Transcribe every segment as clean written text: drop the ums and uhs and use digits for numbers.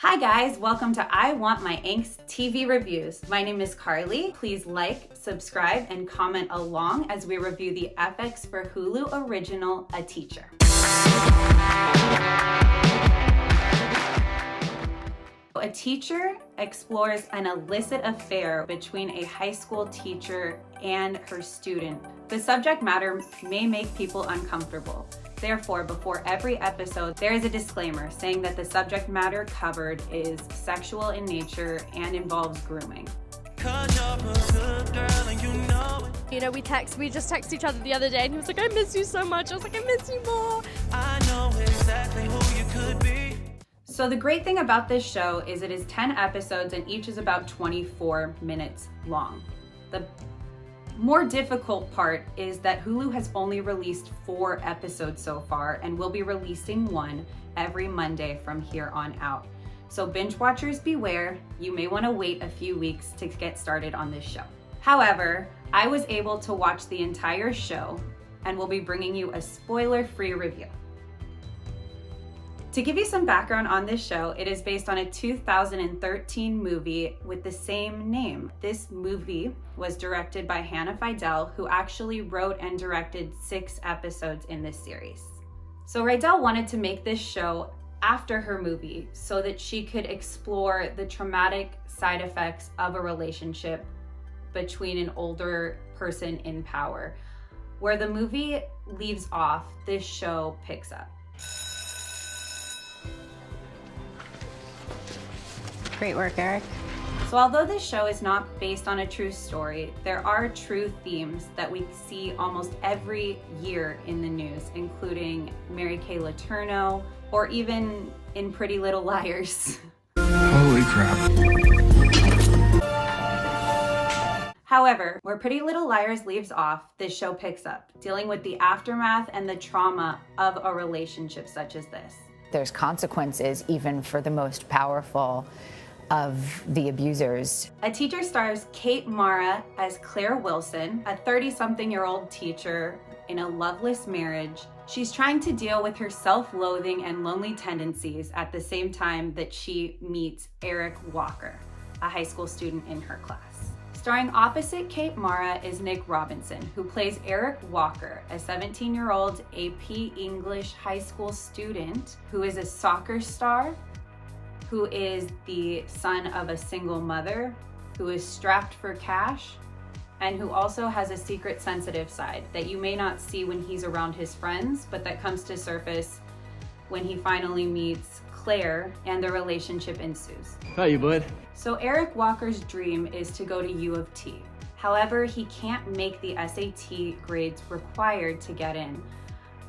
Hi guys, welcome to I Want My Angst TV Reviews. My name is Carly. Please like, subscribe, and comment along as we review the FX for Hulu Original A Teacher. A Teacher explores an illicit affair between a high school teacher and her student. The subject matter may make people uncomfortable. Therefore, before every episode, there is a disclaimer saying that the subject matter covered is sexual in nature and involves grooming. We just texted each other the other day and he was like, I miss you so much. I was like, I miss you more. I know exactly who you could be. So the great thing about this show is it is 10 episodes and each is about 24 minutes long. The more difficult part is that Hulu has only released 4 episodes so far and will be releasing one every Monday from here on out. So binge watchers beware, you may want to wait a few weeks to get started on this show. However, I was able to watch the entire show and will be bringing you a spoiler-free review. To give you some background on this show, it is based on a 2013 movie with the same name. This movie was directed by Hannah Fidel, who actually wrote and directed 6 episodes in this series. So Rydell wanted to make this show after her movie so that she could explore the traumatic side effects of a relationship between an older person in power. Where the movie leaves off, this show picks up. Great work, Eric. So although this show is not based on a true story, there are true themes that we see almost every year in the news, including Mary Kay Letourneau, or even in Pretty Little Liars. Holy crap. However, where Pretty Little Liars leaves off, this show picks up, dealing with the aftermath and the trauma of a relationship such as this. There's consequences even for the most powerful of the abusers. A Teacher stars Kate Mara as Claire Wilson, a 30-something-year-old teacher in a loveless marriage. She's trying to deal with her self-loathing and lonely tendencies at the same time that she meets Eric Walker, a high school student in her class. Starring opposite Kate Mara is Nick Robinson, who plays Eric Walker, a 17-year-old AP English high school student who is a soccer star, who is the son of a single mother, who is strapped for cash, and who also has a secret sensitive side that you may not see when he's around his friends, but that comes to surface when he finally meets Claire and the relationship ensues. Hi, you bud. So Eric Walker's dream is to go to U of T. However, he can't make the SAT grades required to get in.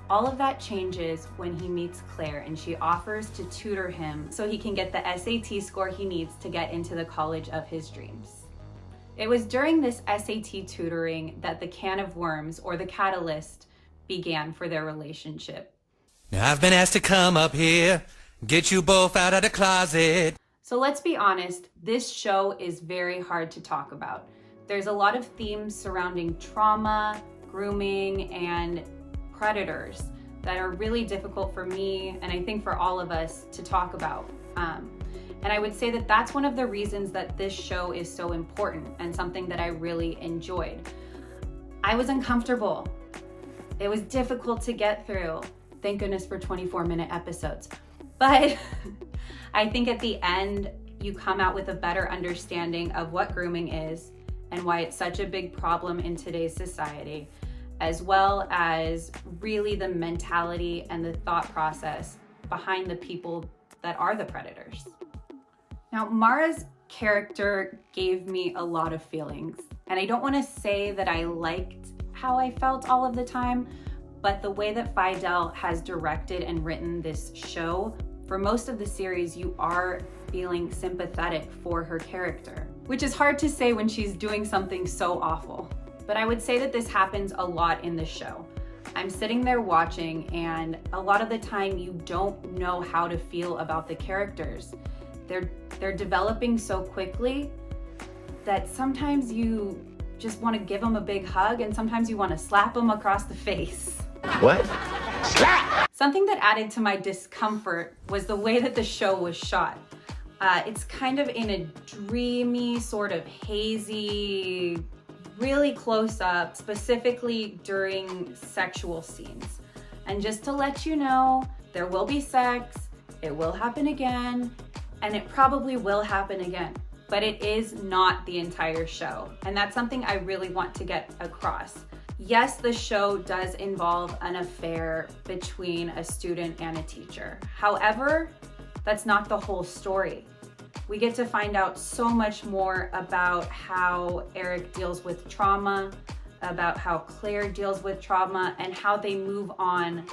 All of that changes when he meets Claire and she offers to tutor him so he can get the SAT score he needs to get into the college of his dreams. It was during this SAT tutoring that the can of worms, or the catalyst, began for their relationship. Now I've been asked to come up here, get you both out of the closet. So let's be honest, this show is very hard to talk about. There's a lot of themes surrounding trauma, grooming, and predators that are really difficult for me, and I think for all of us, to talk about. And I would say that that's one of the reasons that this show is so important and something that I really enjoyed. I was uncomfortable. It was difficult to get through. Thank goodness for 24-minute episodes. But I think at the end, you come out with a better understanding of what grooming is and why it's such a big problem in today's society, as well as really the mentality and the thought process behind the people that are the predators. Now, Mara's character gave me a lot of feelings, and I don't want to say that I liked how I felt all of the time, but the way that Fidel has directed and written this show, for most of the series, you are feeling sympathetic for her character, which is hard to say when she's doing something so awful. But I would say that this happens a lot in the show. I'm sitting there watching, and a lot of the time you don't know how to feel about the characters. They're developing so quickly that sometimes you just want to give them a big hug, and sometimes you want to slap them across the face. What? Slap! Something that added to my discomfort was the way that the show was shot. It's kind of in a dreamy, sort of hazy, really close up, specifically during sexual scenes. And just to let you know, there will be sex, it will happen again, and it probably will happen again. But it is not the entire show. And that's something I really want to get across. Yes, the show does involve an affair between a student and a teacher. However, that's not the whole story. We get to find out so much more about how Eric deals with trauma, about how Claire deals with trauma, and how they move on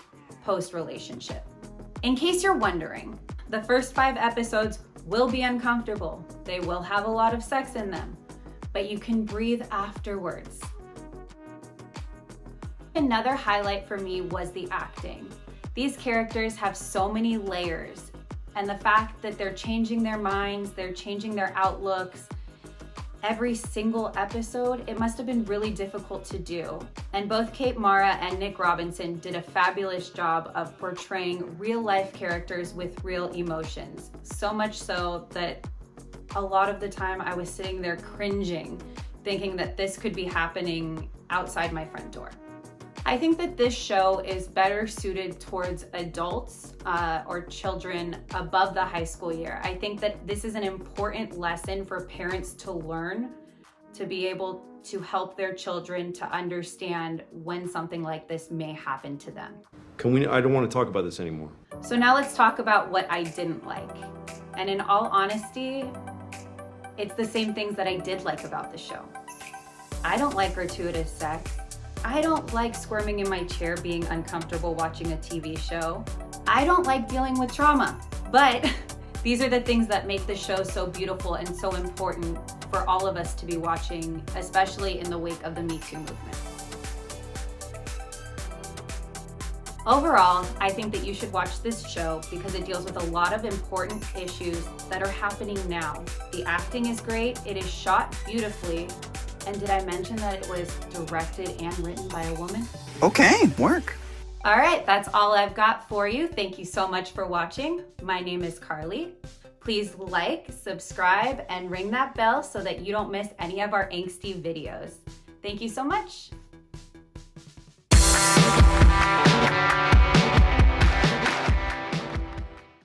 post-relationship. In case you're wondering, the first 5 episodes will be uncomfortable. They will have a lot of sex in them, but you can breathe afterwards. Another highlight for me was the acting. These characters have so many layers, and the fact that they're changing their minds, they're changing their outlooks, every single episode, it must have been really difficult to do. And both Kate Mara and Nick Robinson did a fabulous job of portraying real life characters with real emotions. So much so that a lot of the time I was sitting there cringing, thinking that this could be happening outside my front door. I think that this show is better suited towards adults or children above the high school year. I think that this is an important lesson for parents to learn, to be able to help their children to understand when something like this may happen to them. I don't want to talk about this anymore. So now let's talk about what I didn't like. And in all honesty, it's the same things that I did like about the show. I don't like gratuitous sex. I don't like squirming in my chair being uncomfortable watching a TV show. I don't like dealing with trauma. But these are the things that make the show so beautiful and so important for all of us to be watching, especially in the wake of the Me Too movement. Overall, I think that you should watch this show because it deals with a lot of important issues that are happening now. The acting is great, it is shot beautifully, and did I mention that it was directed and written by a woman? Okay, work. All right, that's all I've got for you. Thank you so much for watching. My name is Carly. Please like, subscribe, and ring that bell so that you don't miss any of our angsty videos. Thank you so much.